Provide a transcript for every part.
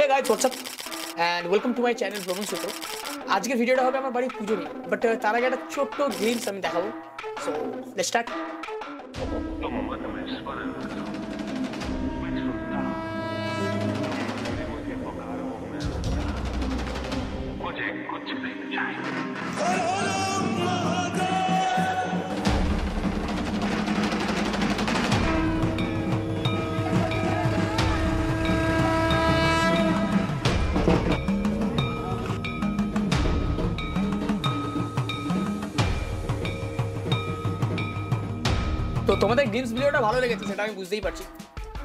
Hey guys, what's up? And welcome to my channel Brahman Sutro. আজকের ভিডিওটা হবে আমার বাড়ির পুজো নিয়ে, বাট তার আগে একটা ছোট্ট গ্লিমস আমি দেখাবো। So let's start. তো তোমাদের গেমস ভিডিওটা ভালো লেগেছে সেটা আমি বুঝতেই পারছি।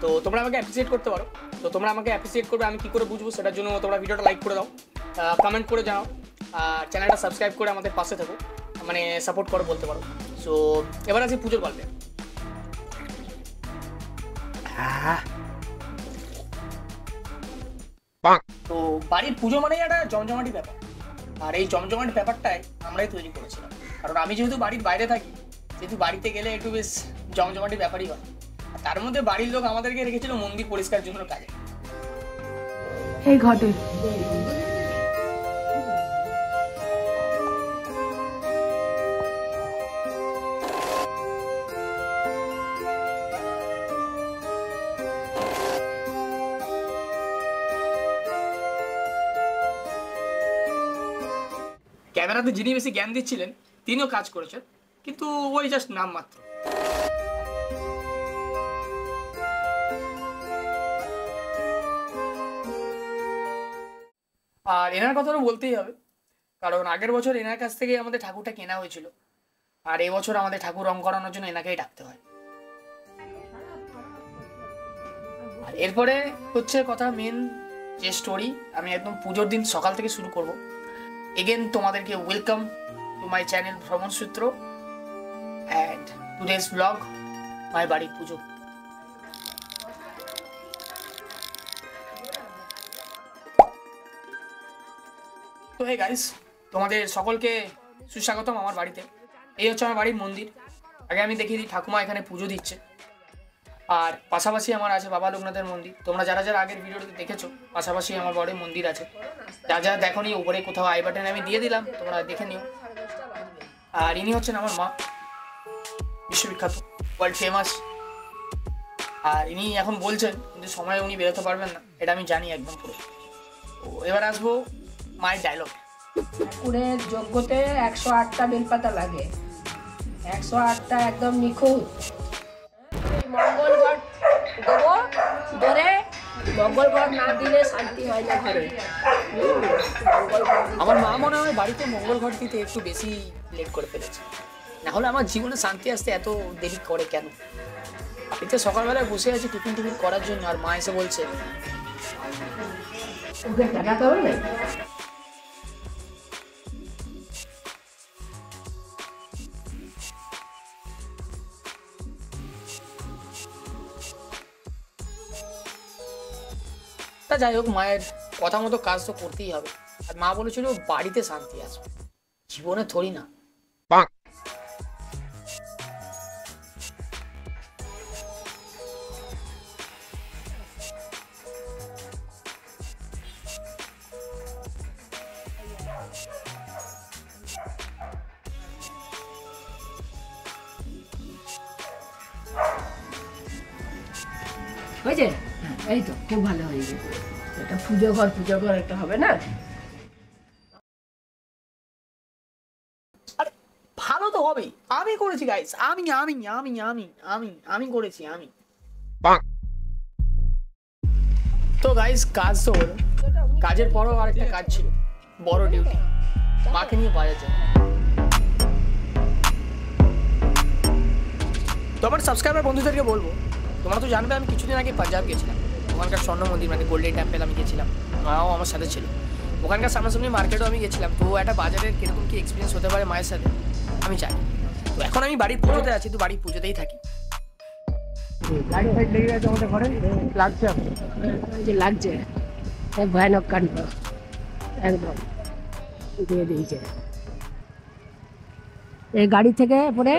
তো তোমরা আমাকে অ্যাপ্রিসিয়েট করতে পারো। তো তোমরা আমাকে অ্যাপ্রিসিয়েট করবে, আমি কী করে বুঝবো সেটার জন্য তোমরা ভিডিওটা লাইক করে দাও, কমেন্ট করে জানাও, আর চ্যানেলটা সাবস্ক্রাইব করে আমাদের পাশে থাকো, মানে সাপোর্ট করো বলতে পারো। সো এবার আসি পুজোর গল্পে। তো বাড়ির পুজো মানেই একটা জমজমাটি ব্যাপার, আর এই জমজমাটি ব্যাপারটাই আমরাই তৈরি করেছিলাম। কারণ আমি যেহেতু বাড়ির বাইরে থাকি, যেহেতু বাড়িতে গেলে একটু বেশ জমজমাটি ব্যাপারই হয়। তার মধ্যে বাড়ির লোক আমাদেরকে রেখেছিল মন্দির পরিষ্কার জন্য কাজে। এই ঘটে ক্যামেরাতে যিনি বেশি জ্ঞান দিচ্ছিলেন তিনিও কাজ করেছেন, কিন্তু ওই জাস্ট নাম মাত্র। আর এনার কথাও বলতেই হবে, কারণ আগের বছর এনার কাছ থেকে আমাদের ঠাকুরটা কেনা হয়েছিল, আর এবছর আমাদের ঠাকুর রং করানোর জন্য এনাকেই ডাকতে হয়। আর এরপরে হচ্ছে কথা মেন যে স্টোরি, আমি একদম পুজোর দিন সকাল থেকে শুরু করব। এগেন তোমাদেরকে ওয়েলকাম টু মাই চ্যানেল ভ্রমণ সূত্র অ্যান্ড টুডেস ব্লগ মাই বাড়ির পুজো। তো হে গাইস, তোমাদের সকলকে সুস্বাগতম আমার বাড়িতে। এই হচ্ছে আমার বাড়ির মন্দির। আগে আমি দেখিয়ে দিই, ঠাকুমা এখানে পুজো দিচ্ছে, আর পাশাপাশি আমার আছে বাবা লোকনাথের মন্দির। তোমরা যারা যারা আগের ভিডিওতে দেখেছো, পাশাপাশি আমার বড় মন্দির আছে। যা যা দেখো নি উপরে কোথাও আই বাটনে আমি দিয়ে দিলাম, তোমরা দেখে নিও। আর ইনি হচ্ছেন আমার মা, বিশ্ববিখ্যাত, ওয়ার্ল্ড ফেমাস। আর ইনি এখন বলছেন, কিন্তু সময়ে উনি বেরোতে পারবেন না, এটা আমি জানি একদম পুরো। তো এবার আসবো মায়ের ডায়লগ। ঠাকুরের যজ্ঞতে 108টা বেলপাতা লাগে, 108টা একদম নিখুঁত। মঙ্গল ঘট দেবো ধরে, মঙ্গল ঘট না দিলে শান্তি হয় না ঘরে। আমার মা মনে হয় বাড়িতে মঙ্গল ঘট দিতে একটু বেশি লেট করে ফেলেছে, না হলে আমার জীবনে শান্তি আসতে এত দেরি করে কেন? বাড়িতে সকালবেলায় বসে আছি টিফিন করার জন্য, আর মা এসে বলছে ওকে টাকাতে হবে না। তা যাই হোক, মায়ের কথা মতো কাজ তো করতেই হবে। আর মা বলেছিল বাড়িতে শান্তি আসবে, জীবনে থরি না। হয়েছে? এই তো খুব ভালো হয়েছে। এটা পুজো ঘর একটা হবে না? আরে ভালো তো হবেই, আমি করেছি গাইস, আমি আমি আমি আমি আমি আমি করেছি আমি। তো গাইস, কাজ তো হলো, কাজের পরও আরেকটা কাজ ছিল, বড় ডিউটি, মাকে নিয়ে বাজার যায়। তো আমার সাবস্ক্রাইবার বন্ধুদেরকে বলবো, তোমরা তো জানবে আমি কিছুদিন আগে পাঞ্জাব গেছিলাম। ওখানকার স্বর্ণ মন্দির মানে গোল্ডেন টেম্পল আমি গেছিলাম, মাও আমার সাথে ছিল। ওখানকার সামনাসামনি মার্কেটও আমি গেছিলাম। তো একটা বাজারের কিরকম কি এক্সপিরিয়েন্স হতে পারে মায়ের সাথে আমি জানি। তো এখন আমি বাড়ির পুজোতে আছি, তো বাড়ির পুজোতেই থাকি। লাগছে ভয়ানক কাণ্ড একদম দিয়ে দিয়েছে। এই গাড়ি থেকে পরে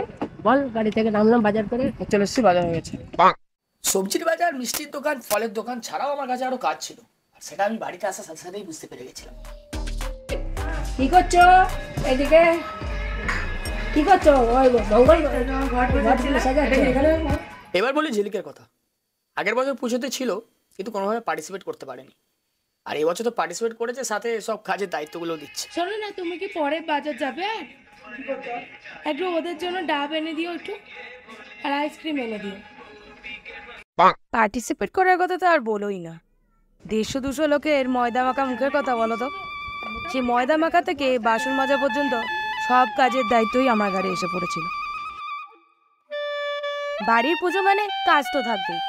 বল, গাড়ি থেকে নামলাম, বাজার করে চলে এসেছি, বাজার হয়ে গেছে। সবজির বাজার, মিষ্টির দোকান, ফলের দোকান ছাড়াও আমার কাছে আরো কাজ ছিল। সেটা আমি বাড়িতে আসার সাথে সাথেই বুঝতে পেরে গেছিলাম। কি করছো এদিকে? কি করছো? ওই মঙ্গল এবার বলি ঝিলিকের কথা। আগের বছর পুজোতে ছিল কিন্তু কোনোভাবে পার্টিসিপেট করতে পারেনি, আর এবছর তো পার্টিসিপেট করেছে, সাথে সব কাজের দায়িত্বগুলো দিচ্ছে। শোনো না, তুমি কি পরে বাজার যাবে? একটু ওদের জন্য ডাব এনে দিও একটু, আর আইসক্রিম এনে দিও। পার্টিসিপেট করার কথা তো আর বলোই না। 150-200 লোকের ময়দা মাখা মুখের কথা বলো তো। সেই ময়দা মাখা থেকে বাসন মাজা পর্যন্ত সব কাজের দায়িত্বই আমার ঘাড়ে এসে পড়েছিল। বাড়ির পুজো মানে কাজ তো থাকবেই,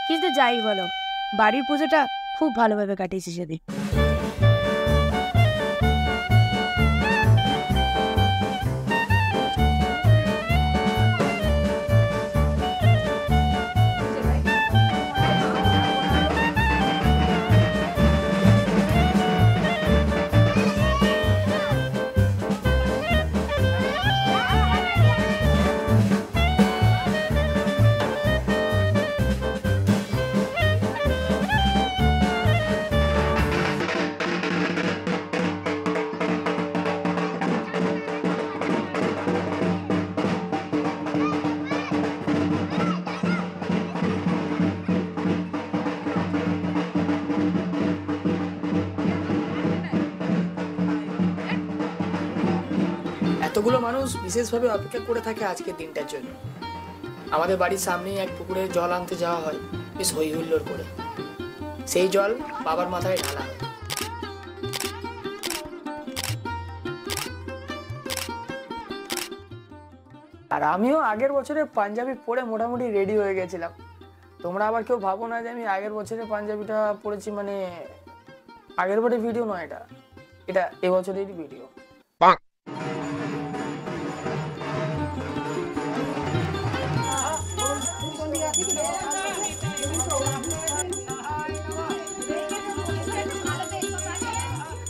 কিন্তু যাই বলো বাড়ির পুজোটা খুব ভালোভাবে কাটিয়েছি সেদিন। এতগুলো মানুষ বিশেষভাবে অপেক্ষা করে থাকে আজকের দিনটার জন্য। আমাদের বাড়ির সামনেই এক পুকুরে জল আনতে যাওয়া হয় বেশ হই হুল্লোড় করে। সেই জল বাবার মাথায় ঢালা হয়। আর আমিও আগের বছরে পাঞ্জাবি পরে মোটামুটি রেডি হয়ে গেছিলাম। তোমরা আবার কেউ ভাবো না যে আমি আগের বছরে পাঞ্জাবিটা পরেছি, মানে আগের বারে ভিডিও নয়, এটা এবছরেরই ভিডিও।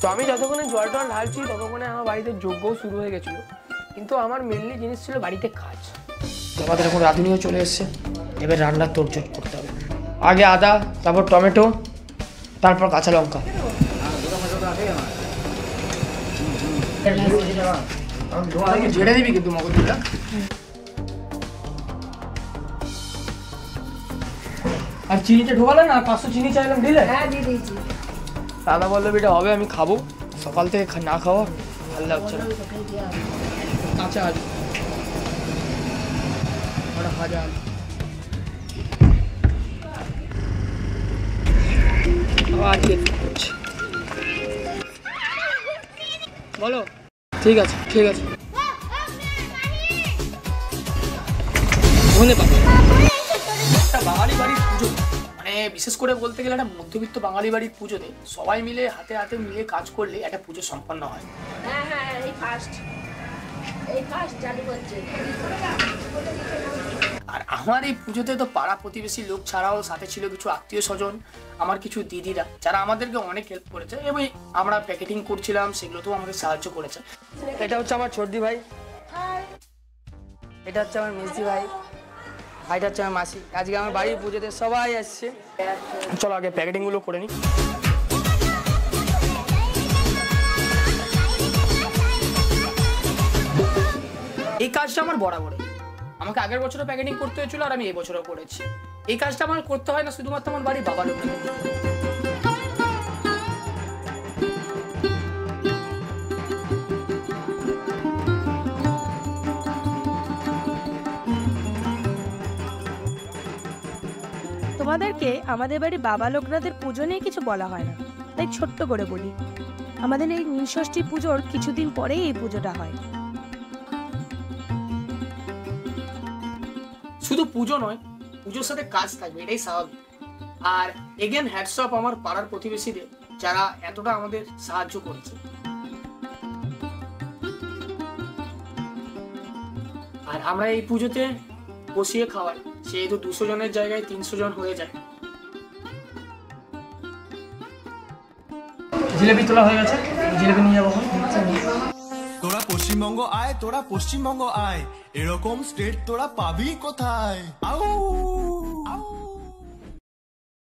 তো আমি যতক্ষণে জল টল ঢালছি ততক্ষণে আমার বাড়িতে যজ্ঞও শুরু হয়ে গেছিলো, কিন্তু আমার মেনলি জিনিস ছিল বাড়িতে কাজ। আমাদের এখন রাঁধুনিও চলে এসছে, এবার রান্নার তোড়জোড় করতে হবে। আগে আদা, তারপর টমেটো, তারপর কাঁচা লঙ্কা। ঝেড়ে দিবি কিন্তু মগজটা। আর চিনিটা ঢোকালে না, 500 চিনি চাইলাম, দিলে? হ্যাঁ দিয়ে দিয়েছি। দাদা বললো এটা হবে, আমি খাবো, সকাল থেকে না খাওয়া ভালো লাগছে না। কাঁচা আলু, ভাজা আলু, আজকে করছি। বলো। ঠিক আছে ঠিক আছে। একটা বাঙালি বাড়ির পুজো, মানে বিশেষ করে বলতে গেলে একটা মধ্যবিত্ত বাঙালি বাড়ির পুজোতে সবাই মিলে হাতে হাতে মিলে কাজ করলে একটা পুজো সম্পন্ন হয়। হ্যাঁ হ্যাঁ, এই ফার্স্ট চালু হচ্ছে। আর আমার এই পুজোতে তো পাড়া প্রতিবেশী লোক ছাড়াও সাথে ছিল কিছু আত্মীয় স্বজন, আমার কিছু দিদিরা, যারা আমাদেরকে অনেক হেল্প করেছে এবং আমরা প্যাকেটিং করছিলাম সেগুলোতেও আমাদের সাহায্য করেছে। এটা হচ্ছে আমার ছোটদি ভাই, এটা হচ্ছে আমার মিষ্টি ভাই, ভাইটা হচ্ছে আমার মাসি। আজকে আমার বাড়ির পুজোতে সবাই আসছে। চলো আগে প্যাকেটিংগুলো করে নিই। এই কাজটা আমার বরাবরই, আমাকে আগের বছরও প্যাকেটিং করতে হয়েছিল আর আমি এই বছরও করেছি। এই কাজটা আমার করতে হয় না শুধুমাত্র আমার বাড়ির বাবা লোক, তোমাদেরকে আমাদের বাড়ি বাবা লোকনাথের পুজো নিয়ে কিছু বলা হয় না, তাই ছোট্ট করে বলি। আমাদের এই নীলষষ্ঠী পুজোর কিছুদিন পরেই এই পুজোটা হয়। শুধু পুজো নয়, পুজোর সাথে কাজ থাকবে, এটাই স্বাভাবিক। আর এগেন হ্যাটস অফ আমার পাড়ার প্রতিবেশীদের, যারা এতটা আমাদের সাহায্য করেছে। আর আমরা এই পুজোতে বসিয়ে খাওয়াই, সেহেতু 200 জনের জায়গায় 300 জন হয়ে যায়। জিলেপি তোলা হয়ে গেছে, জিলেপি নিয়ে যাবো। তোরা পশ্চিমবঙ্গ আয়, তোরা পশ্চিমবঙ্গ আয়, এরকম স্টেট তোরা পাবি কোথায়? আউ